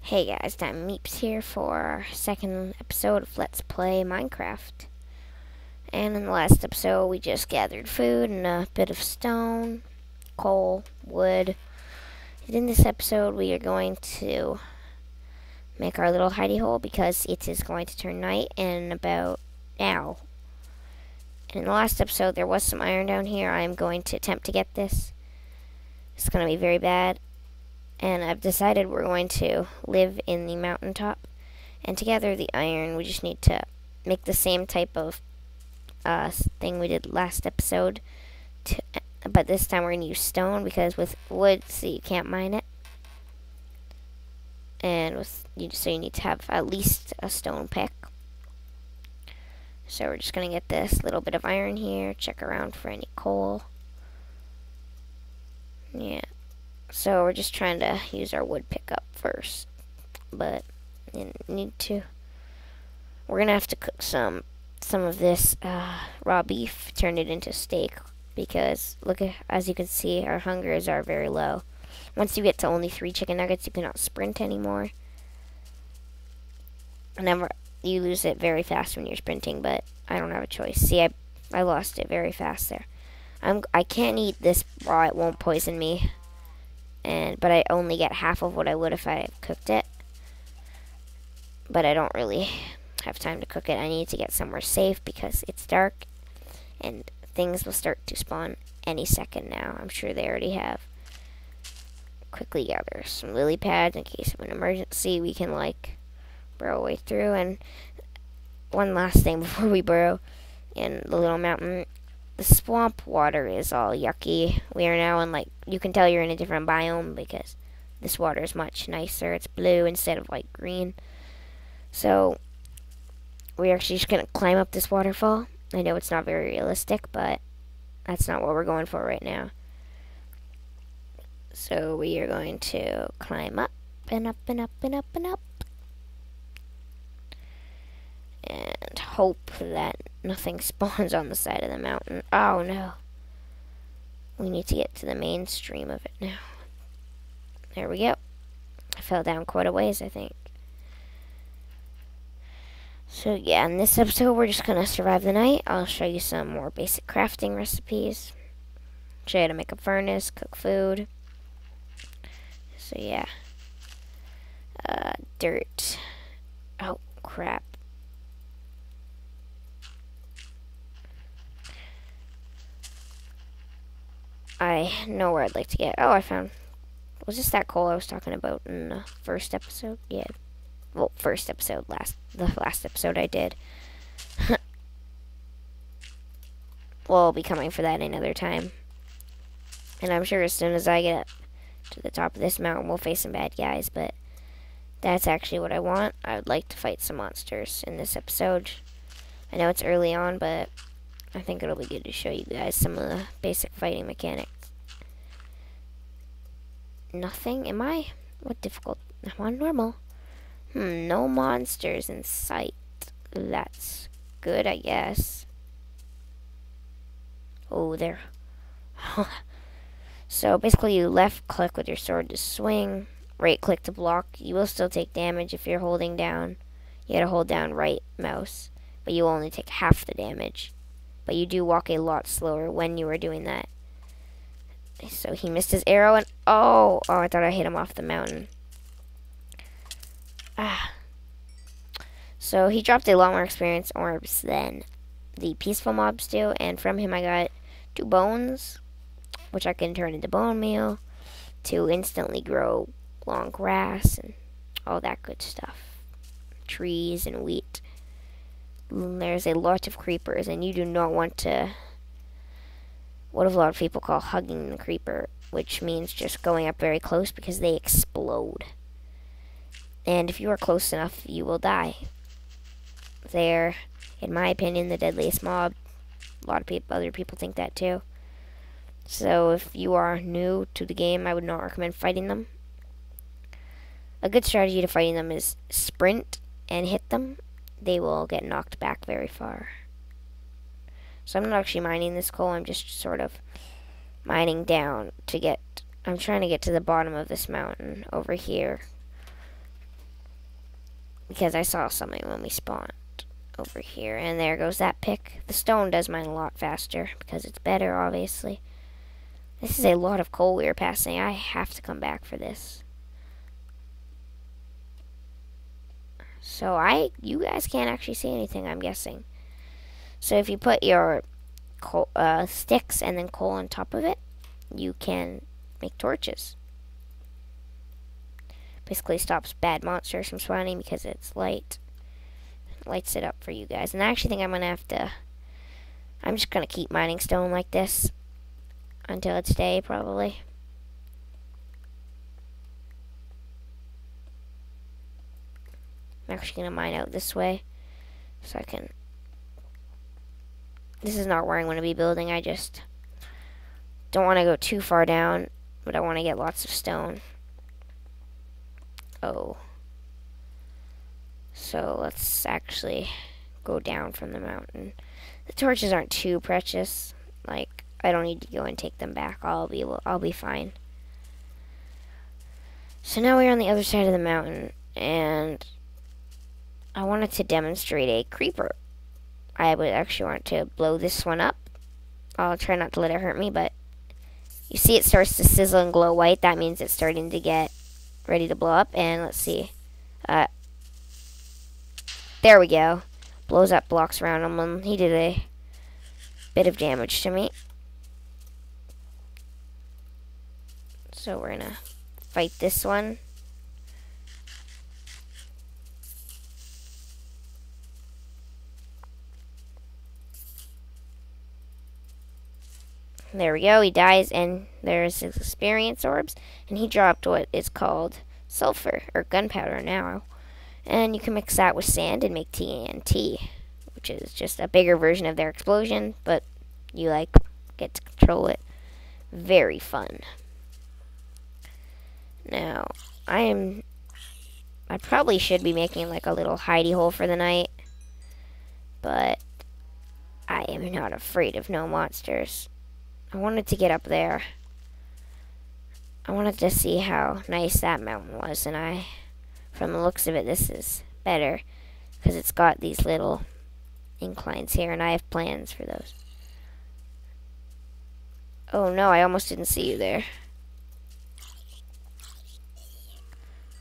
Hey guys, Time Meeps here for our second episode of Let's Play Minecraft. And in the last episode, we just gathered food and a bit of stone, coal, wood. And in this episode, we are going to make our little hidey hole because it is going to turn night in about now. And in the last episode, there was some iron down here. I'm going to attempt to get this. It's going to be very bad. And I've decided we're going to live in the mountaintop. And to gather the iron, we just need to make the same type of thing we did last episode. But this time we're going to use stone because with wood, so you can't mine it. And so you need to have at least a stone pick. So we're just going to get this little bit of iron here. Check around for any coal. Yeah. So we're just trying to use our wood pickup first, but we're gonna have to cook some of this raw beef, turn it into steak, because as you can see, our hungers are very low. Once you get to only 3 chicken nuggets, you cannot sprint anymore. You lose it very fast when you're sprinting, but I don't have a choice. See, I lost it very fast there. I can't eat this raw; it won't poison me. But I only get half of what I would if I cooked it. But I don't really have time to cook it. I need to get somewhere safe because it's dark and things will start to spawn any second now. I'm sure they already have. Quickly gather some lily pads in case of an emergency. We can burrow our way through. And one last thing before we burrow in the little mountain. The swamp water is all yucky. We are now in you can tell you're in a different biome because this water is much nicer. It's blue instead of green. So we're actually just going to climb up this waterfall. I know it's not very realistic, but that's not what we're going for right now. So we are going to climb up and up and up and up and up. And hope that nothing spawns on the side of the mountain. Oh no. We need to get to the mainstream of it now. There we go. I fell down quite a ways, I think. So yeah, in this episode we're just going to survive the night. I'll show you some more basic crafting recipes. Show you how to make a furnace, cook food. So yeah. Dirt. Oh crap. I know where I'd like to get. Oh, I found. Was this that coal I was talking about in the first episode? Yeah. Well, first episode, the last episode I did. Well, I'll be coming for that another time. And I'm sure as soon as I get up to the top of this mountain, we'll face some bad guys, but that's actually what I want. I would like to fight some monsters in this episode. I know it's early on, but I think it'll be good to show you guys some of the basic fighting mechanics. Nothing? Am I? What difficult? I'm on normal. No monsters in sight. That's good, I guess. Oh, there. So basically you left click with your sword to swing, right click to block. You will still take damage if you're holding down. You gotta hold down right mouse, but you will only take half the damage. But you do walk a lot slower when you are doing that. So he missed his arrow and oh, I thought I hit him off the mountain. So he dropped a lot more experience orbs than the peaceful mobs do, and from him I got 2 bones, which I can turn into bone meal to instantly grow long grass and all that good stuff. Trees and wheat. There's a lot of creepers, and you do not want to, what a lot of people call hugging the creeper, which means just going up very close because they explode. And if you are close enough, you will die. They're, in my opinion, the deadliest mob. A lot of other people think that too. So if you are new to the game, I would not recommend fighting them. A good strategy to fighting them is sprint and hit them. They will get knocked back very far. So I'm not actually mining this coal, I'm just sort of mining down to get, I'm trying to get to the bottom of this mountain over here. because I saw something when we spawned over here. And there goes that pick. The stone does mine a lot faster because it's better, obviously. This is a lot of coal we are passing. I have to come back for this. So you guys can't actually see anything, I'm guessing. So if you put your coal, sticks and then coal on top of it, you can make torches. Basically stops bad monsters from spawning because it's light. It lights it up for you guys. And I actually think I'm just going to keep mining stone like this until it's day, probably. I'm actually going to mine out this way so I can... This is not where I'm going to be building. I just don't want to go too far down, but I want to get lots of stone. Oh. So let's actually go down from the mountain. The torches aren't too precious. Like, I don't need to go and take them back. I'll be fine. So now we're on the other side of the mountain, and I wanted to demonstrate a creeper. I would actually want to blow this one up. I'll try not to let it hurt me, but you see it starts to sizzle and glow white. That means it's starting to get ready to blow up. And let's see. There we go. Blows up blocks around him, and he did a bit of damage to me. So we're gonna fight this one. There we go, he dies, and there's his experience orbs, and he dropped what is called sulfur, or gunpowder now. And you can mix that with sand and make TNT, which is just a bigger version of their explosion, but you, get to control it. Very fun. Now, I probably should be making, a little hidey hole for the night, but I am not afraid of no monsters. I wanted to get up there. I wanted to see how nice that mountain was, and from the looks of it, this is better because it's got these little inclines here, and I have plans for those. Oh no, I almost didn't see you there.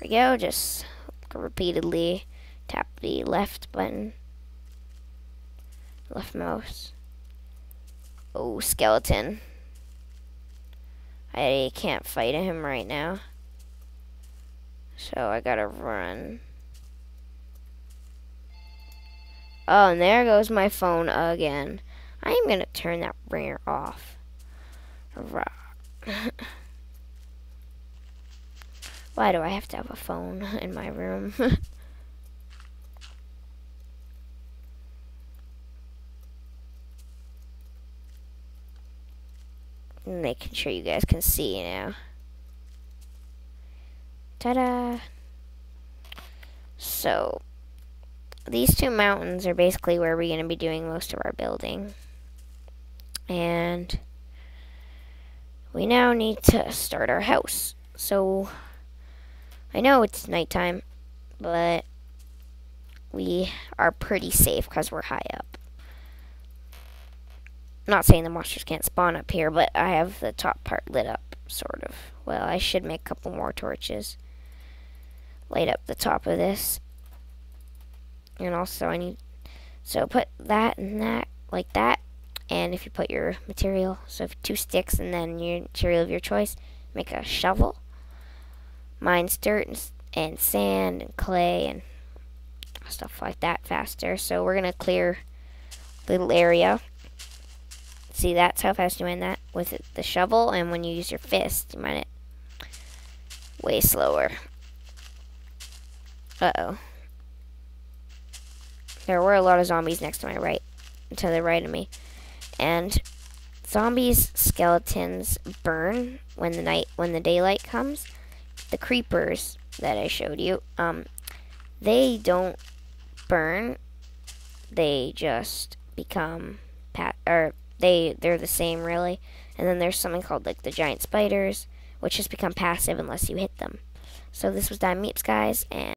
There we go, just repeatedly tap the left button. Left mouse. Oh, skeleton. I can't fight him right now. So I gotta run. Oh, and there goes my phone again. I am gonna turn that ringer off. Why do I have to have a phone in my room? Making sure you guys can see now. Ta-da! So, these two mountains are basically where we're going to be doing most of our building. And we now need to start our house. So, I know it's nighttime, but we are pretty safe because we're high up. Not saying the monsters can't spawn up here, but I have the top part lit up, sort of. Well, I should make a couple more torches. Light up the top of this. And also so put that and that, like that. And if you put your material, so if 2 sticks and then your material of your choice, make a shovel. Mine's dirt and sand and clay and stuff like that faster. So we're going to clear a little area. See, that's how fast you mine that with the shovel, and when you use your fist, you mine it way slower. Uh-oh. There were a lot of zombies next to the right of me. And zombies, skeletons burn when the daylight comes. The creepers that I showed you, they don't burn. They just become they're the same, really. And then there's something called the giant spiders, which just become passive unless you hit them. So this was Dime Meeps, guys, and